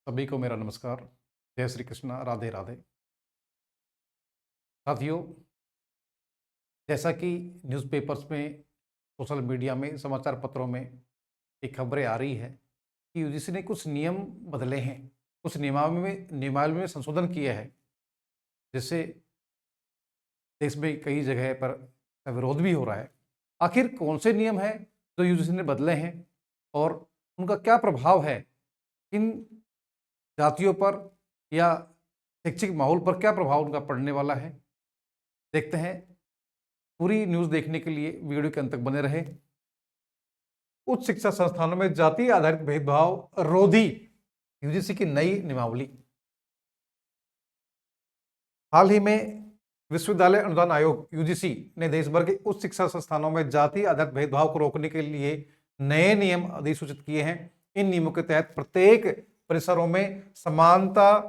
सभी को मेरा नमस्कार। जय श्री कृष्णा, राधे राधे। साथियों, जैसा कि न्यूज़पेपर्स में, सोशल मीडिया में, समाचार पत्रों में एक खबरें आ रही है कि यूजीसी ने कुछ नियम बदले हैं, कुछ नियमावली में संशोधन किया है, जिससे देश में कई जगह पर विरोध भी हो रहा है। आखिर कौन से नियम हैं जो यूजीसी ने बदले हैं और उनका क्या प्रभाव है, किन जातियों पर या शैक्षिक माहौल पर क्या प्रभाव उनका पड़ने वाला है? देखते हैं। पूरी न्यूज़ देखने के लिए वीडियो के अंत तक बने रहे। उच्च शिक्षा संस्थानों में जाति आधारित भेदभाव रोधी यूजीसी की नई नियमावली। हाल ही में विश्वविद्यालय अनुदान आयोग यूजीसी ने देश भर के उच्च शिक्षा संस्थानों में जाति आधारित भेदभाव को रोकने के लिए नए नियम अधिसूचित किए हैं। इन नियमों के तहत प्रत्येक परिसरों में समानता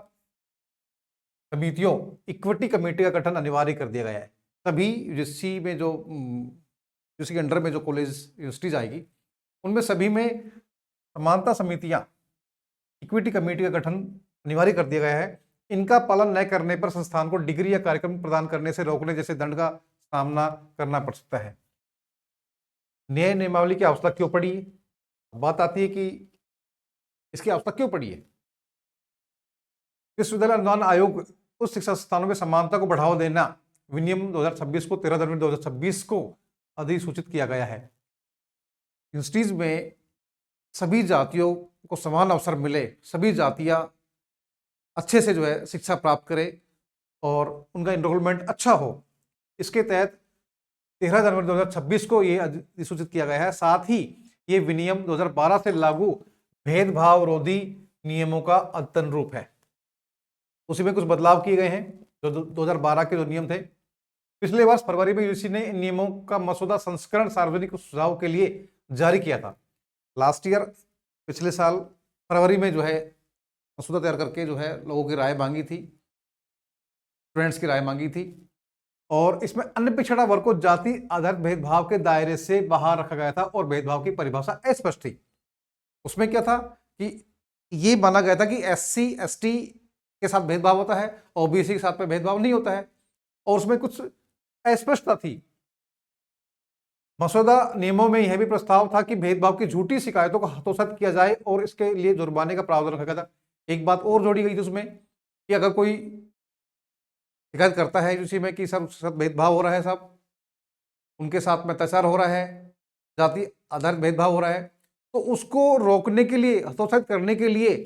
समितियों, इक्विटी कमेटी का गठन अनिवार्य कर दिया गया है। सभी यूजीसी में जो यूजीसी के अंडर में जो कॉलेज यूनिवर्सिटीज आएगी, उनमें सभी में समानता समितियां, इक्विटी कमेटी का गठन अनिवार्य कर दिया गया है। इनका पालन न करने पर संस्थान को डिग्री या कार्यक्रम प्रदान करने से रोकने जैसे दंड का सामना करना पड़ सकता है। नए नियमावली की आवश्यकता क्यों पड़ी? बात आती है कि इसकी आवश्यकता क्यों पड़ी है। विश्वविद्यालय अनुदान आयोग उच्च शिक्षा संस्थानों में समानता को बढ़ावा देना विनियम 2026 को 13 जनवरी 2026 को अधिसूचित किया गया है। यूनिवर्सिटीज में सभी जातियों को समान अवसर मिले, सभी जातियां अच्छे से शिक्षा प्राप्त करें और उनका इनरोलमेंट अच्छा हो, इसके तहत 13 जनवरी 2026 को ये अधिसूचित किया गया है। साथ ही ये विनियम 2012 से लागू भेदभाव रोधी नियमों का अद्यतन रूप है। उसी में कुछ बदलाव किए गए हैं। जो 2012 के जो नियम थे, पिछले वर्ष फरवरी में यूजीसी ने इन नियमों का मसौदा संस्करण सार्वजनिक सुझाव के लिए जारी किया था। लास्ट ईयर, पिछले साल फरवरी में मसौदा तैयार करके लोगों की राय मांगी थी, स्टूडेंट्स की राय मांगी थी, और इसमें अन्य पिछड़ा वर्ग को जाति आधारित भेदभाव के दायरे से बाहर रखा गया था और भेदभाव की परिभाषा अस्पष्ट थी। उसमें क्या था कि ये माना गया था कि एससी एसटी के साथ भेदभाव होता है, ओबीसी के साथ में भेदभाव नहीं होता है, और उसमें कुछ अस्पष्टता थी। मसौदा नियमों में यह भी प्रस्ताव था कि भेदभाव की झूठी शिकायतों को हतोत्साहित किया जाए और इसके लिए जुर्माने का प्रावधान रखा गया था। एक बात और जोड़ी गई थी उसमें कि अगर कोई शिकायत करता है यूजीसी में कि सब उसके साथ भेदभाव हो रहा है, सब उनके साथ में अत्याचार हो रहा है, जाति आधारित भेदभाव हो रहा है, तो उसको रोकने के लिए, हतोत्साहित करने के लिए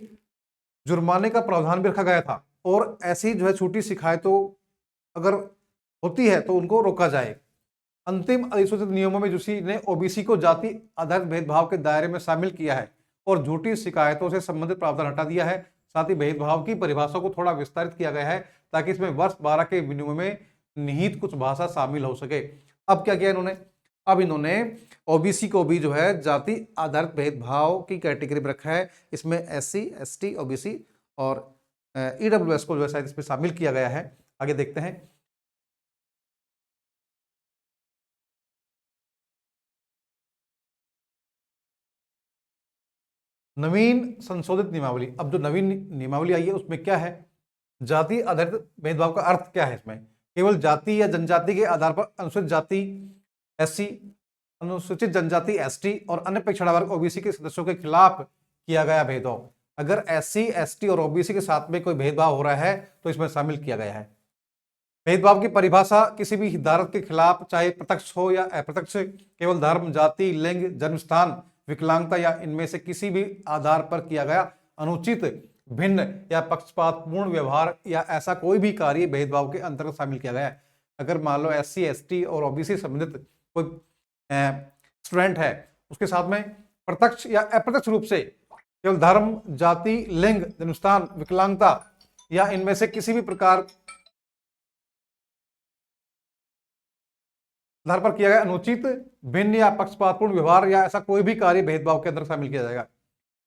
जुर्माने का प्रावधान भी रखा गया था। और ऐसी छूटी शिकायतों अगर होती है तो उनको रोका जाए। अंतिम अधिसूचित नियमों में यूजीसी ने ओबीसी को जाति आधारित भेदभाव के दायरे में शामिल किया है और झूठी शिकायतों से संबंधित प्रावधान हटा दिया है। साथ ही भेदभाव की परिभाषा को थोड़ा विस्तारित किया गया है ताकि इसमें वर्ष 12 के विनियम में निहित कुछ भाषा शामिल हो सके। अब क्या किया इन्होंने? अब इन्होंने ओबीसी को भी जाति आधारित भेदभाव की कैटेगरी में रखा है। इसमें एससी, एसटी, ओबीसी और ईडब्ल्यूएस को शायद इसमें शामिल किया गया है। आगे देखते हैं। नवीन संशोधित नियमावली। अब जो नवीन नियमावली आई है उसमें क्या है? जाति आधारित भेदभाव का अर्थ क्या है? इसमें केवल जाति या जनजाति के आधार पर अनुसूचित जाति एससी, अनुसूचित जनजाति एसटी और अन्य पिछड़ा वर्ग ओबीसी के सदस्यों के खिलाफ किया गया भेदभाव। अगर एससी, एसटी और ओबीसी के साथ में कोई भेदभाव हो रहा है तो इसमें शामिल किया गया है। भेदभाव की परिभाषा किसी भी हितधारक के खिलाफ, चाहे प्रत्यक्ष हो या अप्रत्यक्ष, केवल धर्म, जाति, लिंग, जन्मस्थान, विकलांगता या इनमें से किसी भी आधार पर किया गया अनुचित, भिन्न या पक्षपातपूर्ण व्यवहार या ऐसा कोई भी कार्य भेदभाव के अंतर्गत शामिल किया गया है। अगर मान लो एससी, एसटी और ओबीसी संबंधित कोई स्टूडेंट है, उसके साथ में प्रत्यक्ष या अप्रत्यक्ष रूप से केवल धर्म, जाति, लिंग, जन्मस्थान, विकलांगता या इनमें से किसी भी प्रकार आधार पर किया गया अनुचित, भिन्न या पक्षपातपूर्ण व्यवहार या ऐसा कोई भी कार्य भेदभाव के अंदर शामिल किया जाएगा।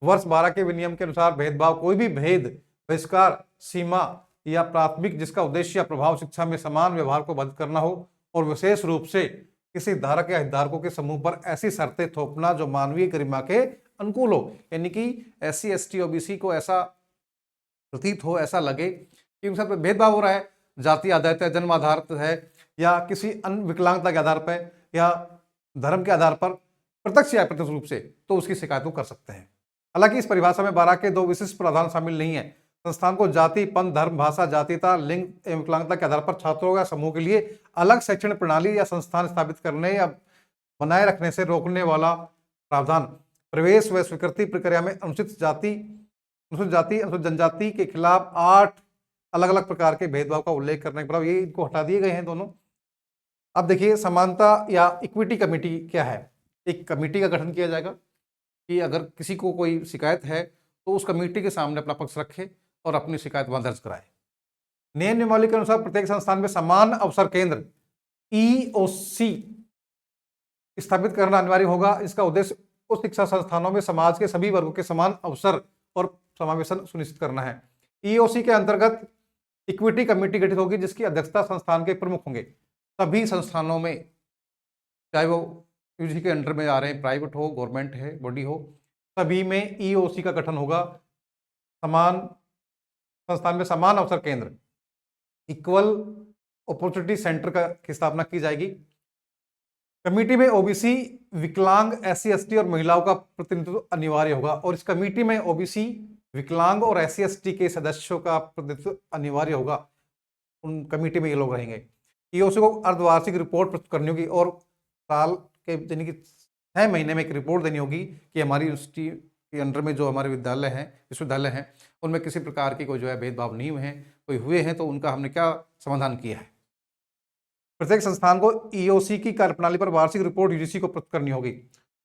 वर्ष 12 के विनियम के अनुसार भेदभाव कोई भी भेद, बहिष्कार, सीमा या प्राथमिक जिसका उद्देश्य या प्रभाव शिक्षा में समान व्यवहार को बाधित करना हो और विशेष रूप से किसी धारक या हितधारकों के समूह पर ऐसी शर्तें थोपना जो मानवीय गरिमा के अनुकूल हो। यानी कि एससी, एसटी, ओबीसी को ऐसा प्रतीत हो, ऐसा लगे कि उनके साथ भेदभाव हो रहा है, जाति आधारित है, जन्म आधारित है, या किसी अन्य विकलांगता के आधार पर, या धर्म के आधार पर, प्रत्यक्ष या अप्रत्यक्ष रूप से, तो उसकी शिकायत वो कर सकते हैं। हालांकि इस परिभाषा में 12 के 2 विशिष्ट प्रावधान शामिल नहीं है। संस्थान को जाति, पंथ, धर्म, भाषा, जातीयता, लिंग एवं विकलांगता के आधार पर छात्रों या समूह के लिए अलग शैक्षणिक प्रणाली या संस्थान स्थापित करने या बनाए रखने से रोकने वाला प्रावधान प्रवेश व स्वीकृति प्रक्रिया में अनुसूचित जाति, अनुसूचित जनजाति के खिलाफ 8 अलग अलग प्रकार के भेदभाव का उल्लेख करने के बाद ये इनको हटा दिए गए हैं दोनों। अब देखिए, समानता या इक्विटी कमेटी क्या है। एक कमेटी का गठन किया जाएगा कि अगर किसी को कोई शिकायत है तो उस कमेटी के सामने अपना पक्ष रखे और अपनी शिकायत वहां दर्ज कराए। नियम नियमावली के अनुसार प्रत्येक संस्थान में समान अवसर केंद्र EOC स्थापित करना अनिवार्य होगा। इसका उद्देश्य उस शिक्षा संस्थानों में समाज के सभी वर्गों के समान अवसर और समावेशन सुनिश्चित करना है। EOC के अंतर्गत इक्विटी कमेटी गठित होगी जिसकी अध्यक्षता संस्थान के प्रमुख होंगे। सभी संस्थानों में, चाहे वो यूजी के अंडर में आ रहे हैं, प्राइवेट हो, गवर्नमेंट है, बॉडी हो, सभी में EOC का गठन होगा। समान संस्थान में समान अवसर केंद्र, इक्वल अपॉर्चुनिटी सेंटर की स्थापना की जाएगी। कमेटी में OBC, विकलांग, SC, ST और महिलाओं का प्रतिनिधित्व अनिवार्य होगा। और इस कमेटी में OBC, विकलांग और SC, ST के सदस्यों का प्रतिनिधित्व अनिवार्य होगा। उन कमेटी में ये लोग रहेंगे। EOC को अर्धवार्षिक रिपोर्ट प्रस्तुत करनी होगी और साल के यानी कि 6 महीने में एक रिपोर्ट देनी होगी कि हमारी यूनिवर्सिटी के अंडर में जो हमारे विश्वविद्यालय हैं उनमें किसी प्रकार की कोई जो है भेदभाव नहीं हुए हैं, कोई हुए हैं तो उनका हमने क्या समाधान किया है। प्रत्येक संस्थान को EOC की कार्यप्रणाली पर वार्षिक रिपोर्ट UGC को प्रस्तुत करनी होगी।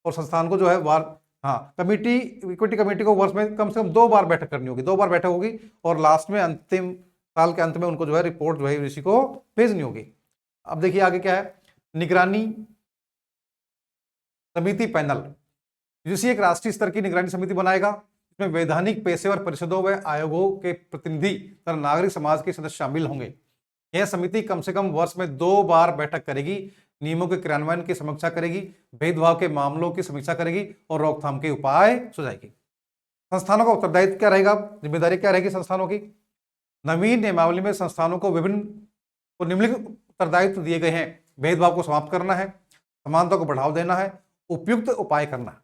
और संस्थान को जो है इक्विटी कमेटी को वर्ष में कम से कम 2 बार बैठक करनी होगी। 2 बार बैठक होगी और लास्ट में अंतिम साल के अंत में उनको जो है रिपोर्ट जो है UGC को भेजनी होगी। अब देखिए आगे क्या है। निगरानी समिति पैनल। UGC एक राष्ट्रीय स्तर की निगरानी समिति बनाएगा जिसमें वैधानिक, पेशेवर परिषदों व आयोगों के प्रतिनिधि तथा नागरिक समाज के सदस्य शामिल होंगे। यह समिति कम से कम वर्ष में 2 बार बैठक करेगी, नियमों के क्रियान्वयन की समीक्षा करेगी, भेदभाव के मामलों की समीक्षा करेगी और रोकथाम के उपाय सुझाएगी। संस्थानों का उत्तरदायित्व क्या रहेगा, जिम्मेदारी क्या रहेगी संस्थानों की। नवीन नियमावली में संस्थानों को निम्नलिखित उत्तरदायित्व दिए गए हैं। भेदभाव को समाप्त करना है, समानता को बढ़ावा देना है, उपयुक्त उपाय करना है।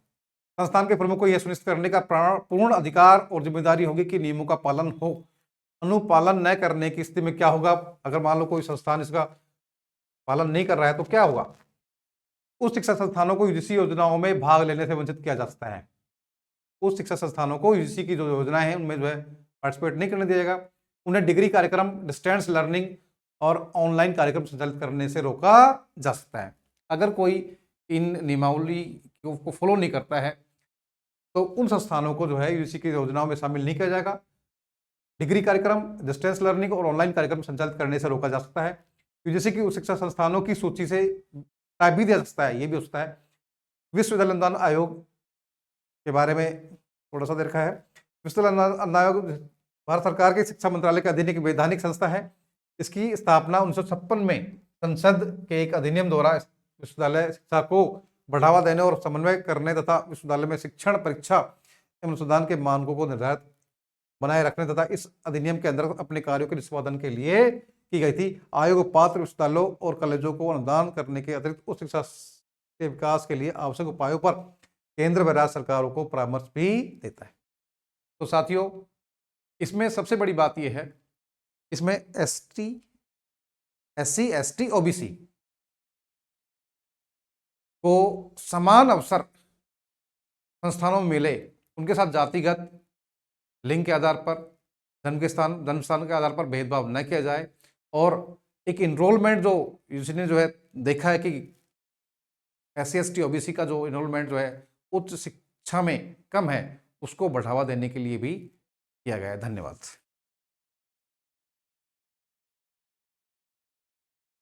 संस्थान के प्रमुख को यह सुनिश्चित करने का पूर्ण अधिकार और जिम्मेदारी होगी कि नियमों का पालन हो। अनुपालन न करने की स्थिति में क्या होगा, अगर मान लो कोई संस्थान इसका पालन नहीं कर रहा है तो क्या होगा। उस शिक्षा संस्थानों को UGC योजनाओं में भाग लेने से वंचित किया जा सकता है। उस शिक्षा संस्थानों को UGC की जो योजनाएं हैं उनमें जो है पार्टिसिपेट नहीं करने दिया जाएगा। उन्हें डिग्री कार्यक्रम, डिस्टेंस लर्निंग और ऑनलाइन कार्यक्रम संचालित करने से रोका जा सकता है। अगर कोई इन नियमावली को फॉलो नहीं करता है तो उन संस्थानों को जो है UGC की योजनाओं में शामिल नहीं किया जाएगा। डिग्री कार्यक्रम, डिस्टेंस लर्निंग और ऑनलाइन कार्यक्रम संचालित करने से रोका जा सकता है। UGC की उस शिक्षा संस्थानों की सूची से हटा भी दिया जा सकता है, ये भी हो सकता है। विश्वविद्यालय अनुदान आयोग के बारे में थोड़ा सा देखा है। विश्वविद्यालय अनुदान आयोग भारत सरकार के शिक्षा मंत्रालय के अधीन एक वैधानिक संस्था है। इसकी स्थापना 1956 में संसद के एक अधिनियम द्वारा विश्वविद्यालय शिक्षा को बढ़ावा देने और समन्वय करने तथा विश्वविद्यालय में शिक्षण, परीक्षा एवं अनुसंधान के मानकों को निर्धारित बनाए रखने तथा इस अधिनियम के अंदर अपने कार्यों के निष्पादन के लिए की गई थी। आयोग पात्र विश्वविद्यालयों और कॉलेजों को अनुदान करने के अतिरिक्त उच्च शिक्षा के विकास के लिए आवश्यक उपायों पर केंद्र व राज्य सरकारों को परामर्श भी देता है। तो साथियों, इसमें सबसे बड़ी बात यह है, इसमें ST, SC, ST, OBC को समान अवसर संस्थानों में मिले, उनके साथ जातिगत, लिंग के आधार पर, जन्म स्थान के आधार पर भेदभाव न किया जाए। और एक इनरोलमेंट जो UGC ने जो है देखा है कि SC, ST, OBC का जो इनरोलमेंट जो है उच्च शिक्षा में कम है, उसको बढ़ावा देने के लिए भी किया गया है। धन्यवाद।